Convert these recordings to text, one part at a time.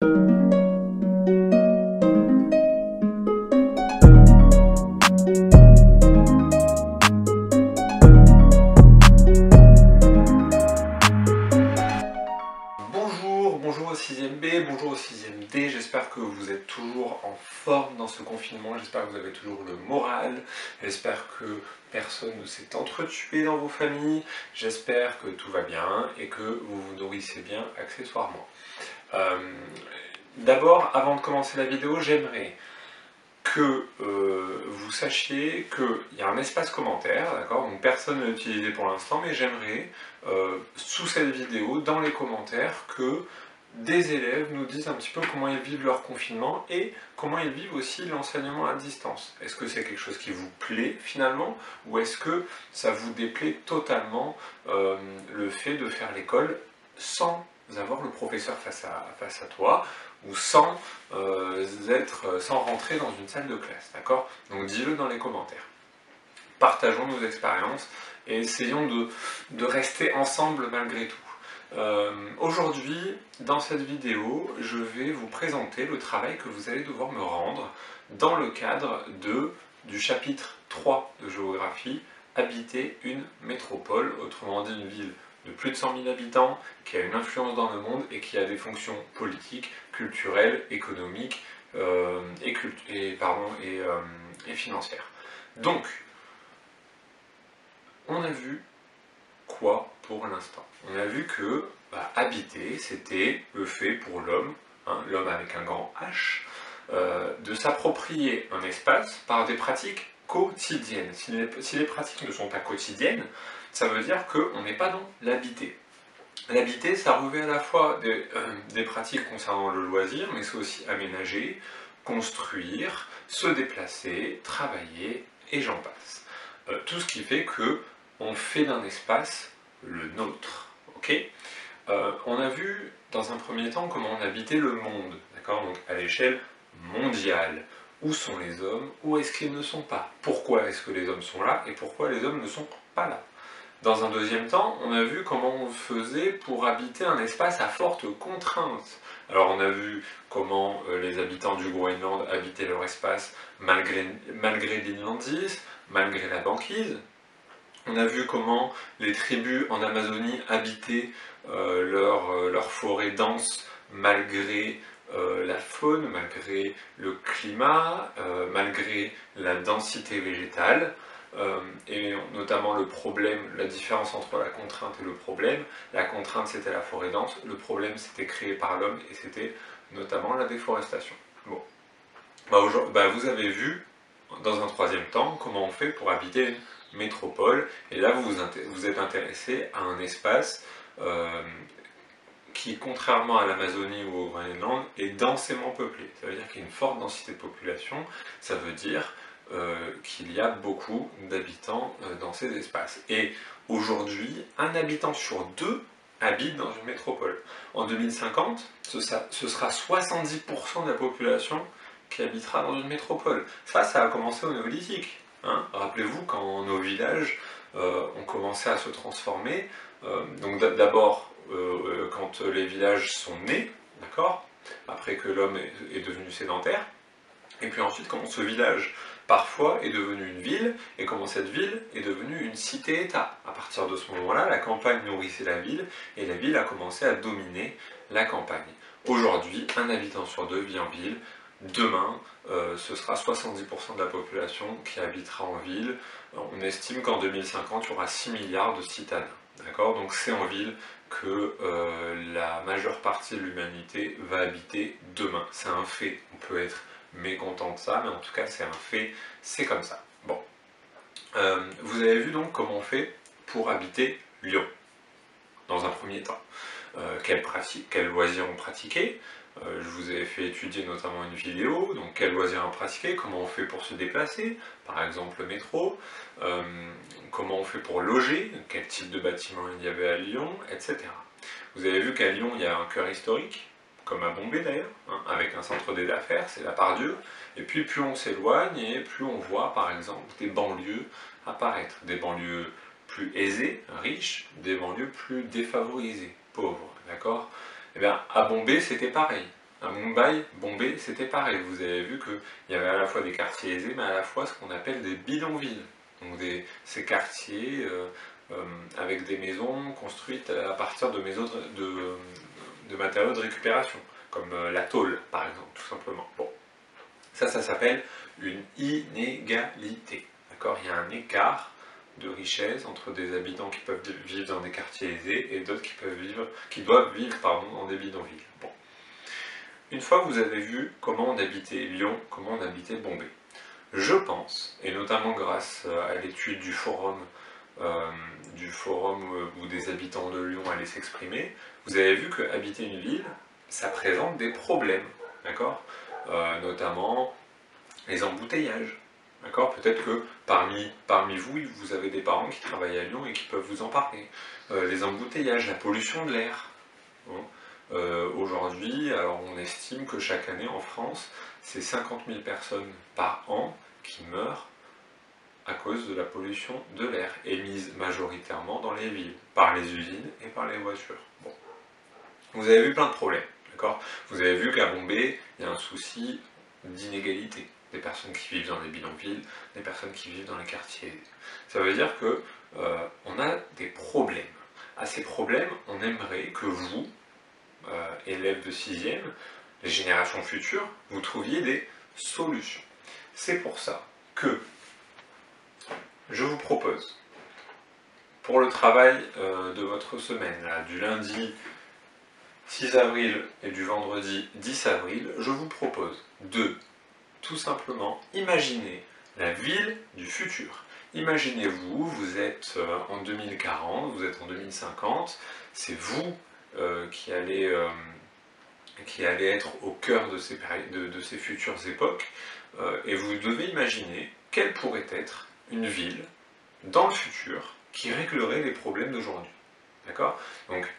Bonjour au 6e B, bonjour au 6e D, j'espère que vous êtes toujours en forme dans ce confinement, j'espère que vous avez toujours le moral, j'espère que personne ne s'est entretué dans vos familles, j'espère que tout va bien et que vous vous nourrissez bien accessoirement. D'abord, avant de commencer la vidéo, j'aimerais que vous sachiez qu'il y a un espace commentaire, d'accord? Donc personne ne l'a utilisé pour l'instant, mais j'aimerais, sous cette vidéo, dans les commentaires, que des élèves nous disent un petit peu comment ils vivent leur confinement et comment ils vivent aussi l'enseignement à distance. Est-ce que c'est quelque chose qui vous plaît finalement, ou est-ce que ça vous déplaît totalement le fait de faire l'école sans avoir le professeur face à toi, ou sans rentrer dans une salle de classe, d'accord? Donc dis-le dans les commentaires. Partageons nos expériences et essayons de rester ensemble malgré tout. Aujourd'hui, dans cette vidéo, je vais vous présenter le travail que vous allez devoir me rendre dans le cadre du chapitre 3 de géographie, habiter une métropole, autrement dit une ville de plus de 100 000 habitants, qui a une influence dans le monde et qui a des fonctions politiques, culturelles, économiques et financières. Donc, on a vu quoi pour l'instant? On a vu que habiter, c'était le fait pour l'homme, l'homme avec un grand H, de s'approprier un espace par des pratiques quotidiennes. Si les pratiques ne sont pas quotidiennes, ça veut dire qu'on n'est pas dans l'habiter. L'habiter, ça revêt à la fois des pratiques concernant le loisir, mais c'est aussi aménager, construire, se déplacer, travailler, et j'en passe. Tout ce qui fait que on fait d'un espace le nôtre. Okay, on a vu dans un premier temps comment on habitait le monde, d'accord, donc à l'échelle mondiale. Où sont les hommes? Où est-ce qu'ils ne sont pas? Pourquoi est-ce que les hommes sont là? Et pourquoi les hommes ne sont pas là? Dans un deuxième temps, on a vu comment on faisait pour habiter un espace à forte contrainte. Alors on a vu comment les habitants du Groenland habitaient leur espace malgré l'inondise, malgré la banquise. On a vu comment les tribus en Amazonie habitaient leur forêt dense malgré la faune, malgré le climat, malgré la densité végétale, et notamment le problème, la différence entre la contrainte et le problème. La contrainte, c'était la forêt dense, le problème, c'était créé par l'homme, et c'était notamment la déforestation. Bon. Vous avez vu, dans un troisième temps, comment on fait pour habiter une métropole, et là vous êtes intéressé à un espace qui, contrairement à l'Amazonie ou au Groenland, est densément peuplé. Ça veut dire qu'il y a une forte densité de population, ça veut dire qu'il y a beaucoup d'habitants dans ces espaces. Et aujourd'hui, un habitant sur deux habite dans une métropole. En 2050, ce sera 70% de la population qui habitera dans une métropole. Ça a commencé au néolithique. Rappelez-vous, quand nos villages ont commencé à se transformer, donc d'abord quand les villages sont nés, d'accord, après que l'homme est devenu sédentaire, et puis ensuite comment ce village parfois est devenu une ville, et comment cette ville est devenue une cité-État. À partir de ce moment-là, la campagne nourrissait la ville, et la ville a commencé à dominer la campagne. Aujourd'hui, un habitant sur deux vit en ville. Demain, ce sera 70% de la population qui habitera en ville. On estime qu'en 2050, il y aura 6 milliards de citadins. D'accord? Donc c'est en ville que la majeure partie de l'humanité va habiter demain. C'est un fait. On peut être mécontent de ça, mais en tout cas c'est un fait, c'est comme ça. Bon. Vous avez vu donc comment on fait pour habiter Lyon, dans un premier temps. Quels loisirs on pratiquait. Je vous ai fait étudier notamment une vidéo, donc quels loisirs on pratiquait, comment on fait pour se déplacer, par exemple le métro, comment on fait pour loger, quel type de bâtiment il y avait à Lyon, etc. Vous avez vu qu'à Lyon il y a un cœur historique, comme à Bombay d'ailleurs, avec un centre des affaires, c'est la Part-Dieu, et puis plus on s'éloigne et plus on voit par exemple des banlieues apparaître, des banlieues plus aisées, riches, des banlieues plus défavorisées, pauvres, d'accord? Eh bien, à Bombay, c'était pareil. À Mumbai, Bombay, c'était pareil. Vous avez vu qu'il y avait à la fois des quartiers aisés, mais à la fois ce qu'on appelle des bidonvilles. Donc ces quartiers avec des maisons construites à partir de maisons de matériaux de récupération, comme la tôle, par exemple, tout simplement. Bon, ça s'appelle une inégalité. D'accord? Il y a un écart de richesse entre des habitants qui peuvent vivre dans des quartiers aisés et d'autres qui doivent vivre dans des bidonvilles. Bon. Une fois que vous avez vu comment on habitait Lyon, comment on habitait Bombay, je pense, et notamment grâce à l'étude du forum où des habitants de Lyon allaient s'exprimer, vous avez vu que habiter une ville, ça présente des problèmes, d'accord, notamment les embouteillages. D'accord. Peut-être que parmi vous, vous avez des parents qui travaillent à Lyon et qui peuvent vous en parler. Les embouteillages, la pollution de l'air. Hein. Aujourd'hui, alors on estime que chaque année en France, c'est 50 000 personnes par an qui meurent à cause de la pollution de l'air, émise majoritairement dans les villes, par les usines et par les voitures. Bon. Vous avez vu plein de problèmes, d'accord. Vous avez vu qu'à Bombay, il y a un souci d'inégalité. Des personnes qui vivent dans les bidonvilles, des personnes qui vivent dans les quartiers. Ça veut dire que on a des problèmes. À ces problèmes, on aimerait que vous, élèves de 6e, les générations futures, vous trouviez des solutions. C'est pour ça que je vous propose, pour le travail de votre semaine, là, du lundi 6 avril et du vendredi 10 avril, je vous propose de tout simplement imaginer la ville du futur. Imaginez-vous, vous êtes en 2040, vous êtes en 2050, c'est vous qui allez être au cœur de ces futures époques, et vous devez imaginer quelle pourrait être une ville dans le futur qui réglerait les problèmes d'aujourd'hui. D'accord? Donc,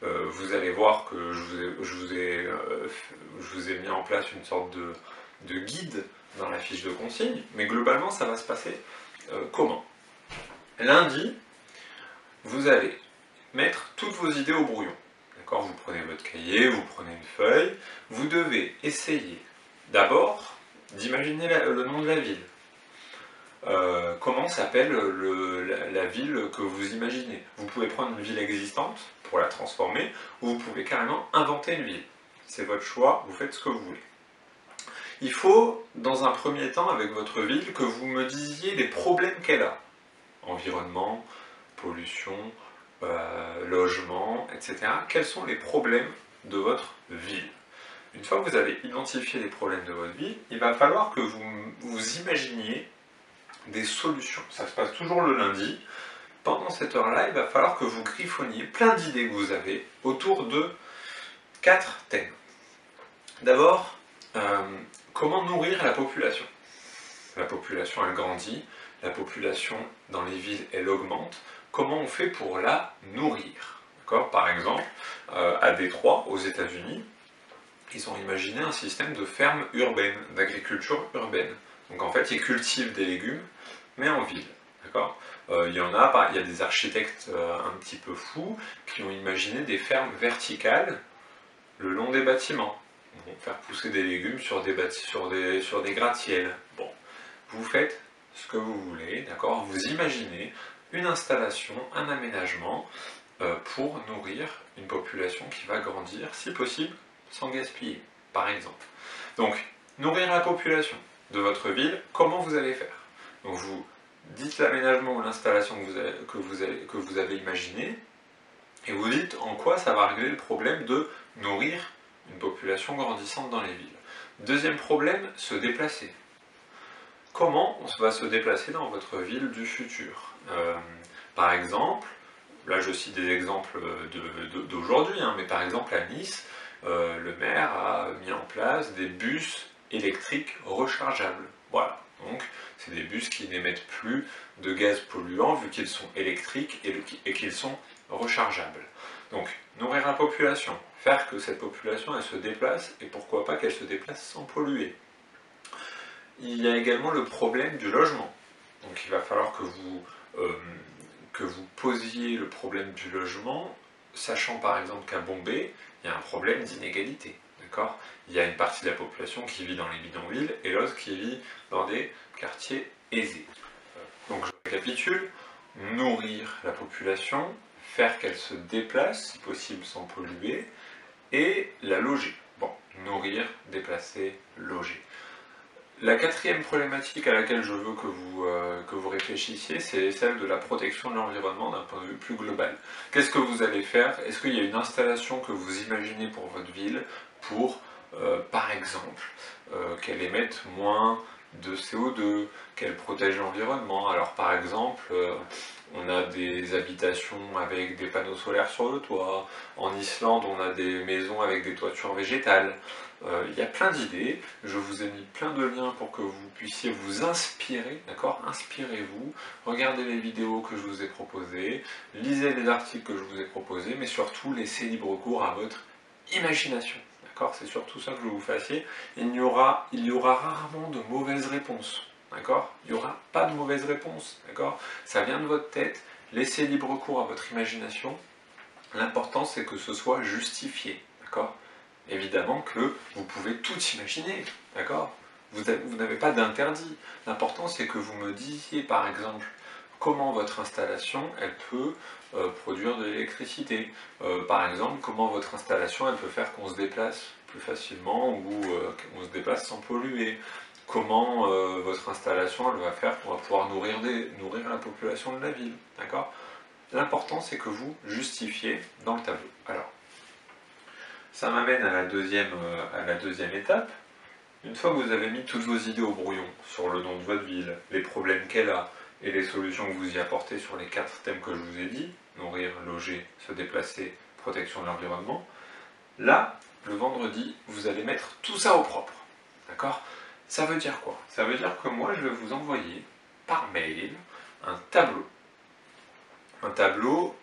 vous allez voir que je vous ai mis en place une sorte de guide dans la fiche de consigne, mais globalement, ça va se passer comment? Lundi, vous allez mettre toutes vos idées au brouillon. D'accord? Vous prenez votre cahier, vous prenez une feuille, vous devez essayer d'abord d'imaginer le nom de la ville. Comment s'appelle la ville que vous imaginez? Vous pouvez prendre une ville existante pour la transformer, ou vous pouvez carrément inventer une ville. C'est votre choix, vous faites ce que vous voulez. Il faut, dans un premier temps, avec votre ville, que vous me disiez les problèmes qu'elle a. Environnement, pollution, logement, etc. Quels sont les problèmes de votre ville? Une fois que vous avez identifié les problèmes de votre ville, il va falloir que vous imaginiez des solutions. Ça se passe toujours le lundi. Pendant cette heure-là, il va falloir que vous griffonniez plein d'idées que vous avez autour de 4 thèmes. D'abord, comment nourrir la population? La population, elle grandit, la population dans les villes, elle augmente. Comment on fait pour la nourrir? Par exemple, à Détroit, aux États-Unis, ils ont imaginé un système de ferme urbaine, d'agriculture urbaine. Donc en fait, ils cultivent des légumes, mais en ville. Il y a des architectes un petit peu fous qui ont imaginé des fermes verticales le long des bâtiments. Bon, faire pousser des légumes sur des gratte-ciels. Bon, vous faites ce que vous voulez, d'accord? Vous imaginez une installation, un aménagement pour nourrir une population qui va grandir, si possible, sans gaspiller, par exemple. Donc, nourrir la population de votre ville, comment vous allez faire? Donc, vous dites l'aménagement ou l'installation que vous avez imaginé, et vous dites en quoi ça va régler le problème de nourrir une population grandissante dans les villes. Deuxième problème, se déplacer. Comment on va se déplacer dans votre ville du futur? Par exemple, là je cite des exemples d'aujourd'hui, mais par exemple à Nice, le maire a mis en place des bus électriques rechargeables. Voilà, donc c'est des bus qui n'émettent plus de gaz polluants vu qu'ils sont électriques et qu'ils sont rechargeables. Donc, nourrir la population, faire que cette population elle se déplace, et pourquoi pas qu'elle se déplace sans polluer. Il y a également le problème du logement. Donc il va falloir que vous posiez le problème du logement, sachant par exemple qu'à Bombay, il y a un problème d'inégalité. d'accord? Il y a une partie de la population qui vit dans les bidonvilles et l'autre qui vit dans des quartiers aisés. Donc je récapitule, nourrir la population, faire qu'elle se déplace, si possible sans polluer, et la loger. Bon, nourrir, déplacer, loger. La quatrième problématique à laquelle je veux que vous réfléchissiez, c'est celle de la protection de l'environnement d'un point de vue plus global. Qu'est-ce que vous allez faire? Est-ce qu'il y a une installation que vous imaginez pour votre ville pour, par exemple, qu'elle émette moins de CO2, qu'elle protège l'environnement? Alors par exemple, on a des habitations avec des panneaux solaires sur le toit, en Islande on a des maisons avec des toitures végétales. Il y a plein d'idées, je vous ai mis plein de liens pour que vous puissiez vous inspirer, d'accord? Inspirez-vous, regardez les vidéos que je vous ai proposées, lisez les articles que je vous ai proposés, mais surtout laissez libre cours à votre imagination, d'accord? C'est surtout ça que je veux vous fassiez. Il y aura rarement de mauvaises réponses, d'accord? Il n'y aura pas de mauvaises réponses, d'accord? Ça vient de votre tête, laissez libre cours à votre imagination. L'important c'est que ce soit justifié, d'accord? Évidemment que vous pouvez tout imaginer, d'accord? Vous n'avez pas d'interdit. L'important c'est que vous me disiez par exemple comment votre installation elle peut produire de l'électricité. Par exemple, comment votre installation elle peut faire qu'on se déplace plus facilement ou qu'on se déplace sans polluer. Comment votre installation elle va faire qu'on va pouvoir nourrir la population de la ville, d'accord? L'important c'est que vous justifiez dans le tableau. Alors, ça m'amène à la deuxième étape. Une fois que vous avez mis toutes vos idées au brouillon sur le nom de votre ville, les problèmes qu'elle a et les solutions que vous y apportez sur les 4 thèmes que je vous ai dit, nourrir, loger, se déplacer, protection de l'environnement, là, le vendredi, vous allez mettre tout ça au propre. D'accord? Ça veut dire quoi? Ça veut dire que moi, je vais vous envoyer par mail un tableau,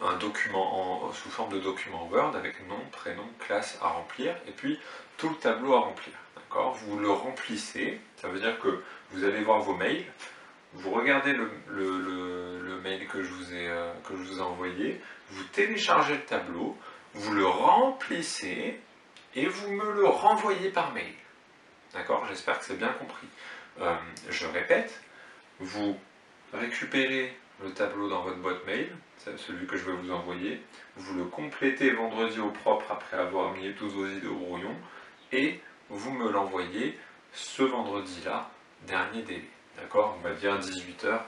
un document sous forme de document Word avec nom, prénom, classe à remplir et puis tout le tableau à remplir. D'accord? Vous le remplissez, ça veut dire que vous allez voir vos mails, vous regardez le mail que je vous ai envoyé, vous téléchargez le tableau, vous le remplissez et vous me le renvoyez par mail. D'accord? J'espère que c'est bien compris. Je répète, vous récupérez le tableau dans votre boîte mail, celui que je vais vous envoyer, vous le complétez vendredi au propre après avoir mis toutes vos idées au brouillon, et vous me l'envoyez ce vendredi-là, dernier délai. D'accord? On va dire 18h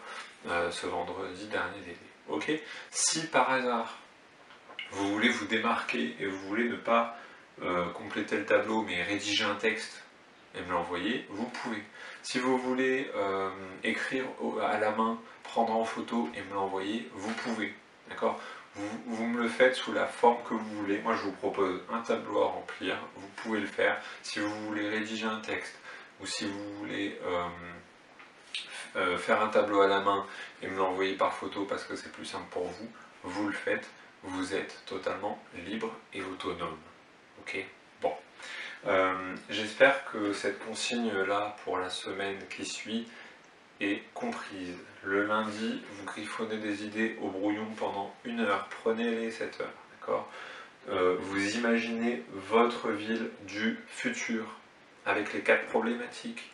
ce vendredi, dernier délai. Ok? Si par hasard, vous voulez vous démarquer et vous voulez ne pas compléter le tableau mais rédiger un texte et me l'envoyer, vous pouvez. Si vous voulez écrire à la main, prendre en photo et me l'envoyer, vous pouvez. D'accord? Vous me le faites sous la forme que vous voulez. Moi, je vous propose un tableau à remplir. Vous pouvez le faire. Si vous voulez rédiger un texte ou si vous voulez faire un tableau à la main et me l'envoyer par photo parce que c'est plus simple pour vous, vous le faites. Vous êtes totalement libre et autonome. Ok? Bon. J'espère que cette consigne-là pour la semaine qui suit est comprise. Le lundi, vous griffonnez des idées au brouillon pendant 1 heure. Prenez-les 7 heures. D'accord? Vous imaginez votre ville du futur avec les 4 problématiques.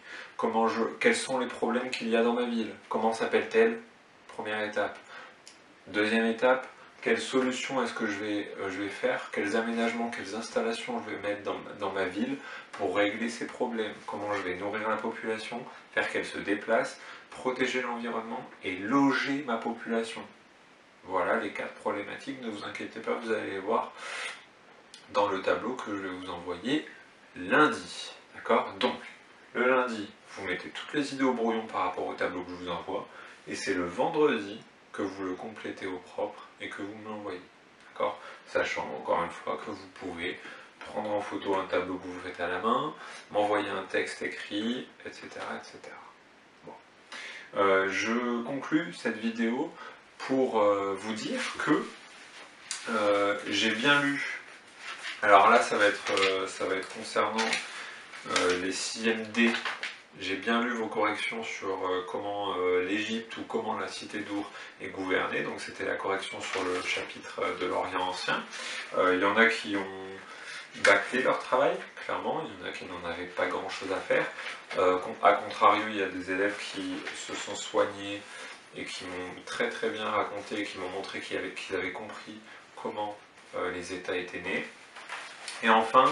Quels sont les problèmes qu'il y a dans ma ville? Comment s'appelle-t-elle? Première étape. Deuxième étape, quelles solutions est-ce que je vais faire? Quels aménagements, quelles installations je vais mettre dans ma ville pour régler ces problèmes? Comment je vais nourrir la population, faire qu'elle se déplace, protéger l'environnement et loger ma population? Voilà les 4 problématiques, ne vous inquiétez pas, vous allez les voir dans le tableau que je vais vous envoyer lundi. D'accord? Donc, le lundi, vous mettez toutes les idées au brouillon par rapport au tableau que je vous envoie, et c'est le vendredi que vous le complétez au propre et que vous me l'envoyez. D'accord? Sachant, encore une fois, que vous pouvez prendre en photo un tableau que vous faites à la main, m'envoyer un texte écrit, etc. etc. Bon. Je conclus cette vidéo pour vous dire que j'ai bien lu. Alors là, ça va être concernant les 6e D. J'ai bien lu vos corrections sur comment l'Égypte ou comment la cité d'Our est gouvernée, donc c'était la correction sur le chapitre de l'Orient ancien. Il y en a qui bâcler leur travail, clairement, il y en a qui n'en avaient pas grand chose à faire. A contrario, il y a des élèves qui se sont soignés et qui m'ont très très bien raconté, qui m'ont montré qu'ils avaient compris comment les états étaient nés. Et enfin,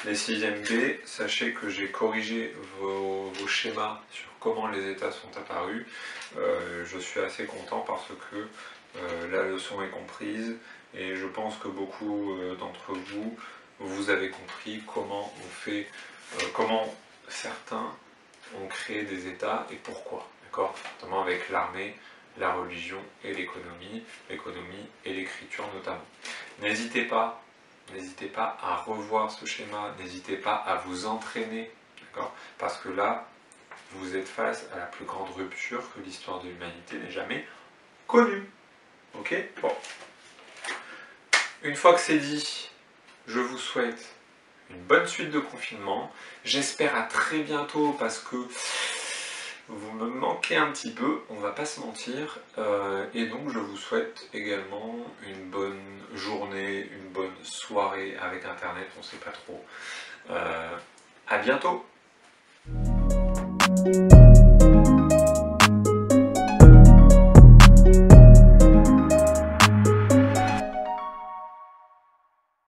les 6e B, sachez que j'ai corrigé vos schémas sur comment les états sont apparus. Je suis assez content parce que la leçon est comprise et je pense que beaucoup d'entre vous, vous avez compris comment on fait, comment certains ont créé des états et pourquoi, d'accord? Notamment avec l'armée, la religion et l'économie et l'écriture notamment. N'hésitez pas à revoir ce schéma, n'hésitez pas à vous entraîner, d'accord? Parce que là, vous êtes face à la plus grande rupture que l'histoire de l'humanité n'ait jamais connue. Ok? Bon. Une fois que c'est dit, je vous souhaite une bonne suite de confinement. J'espère à très bientôt parce que vous me manquez un petit peu, on va pas se mentir. Et donc je vous souhaite également une bonne journée, une bonne soirée avec Internet, on sait pas trop. À bientôt!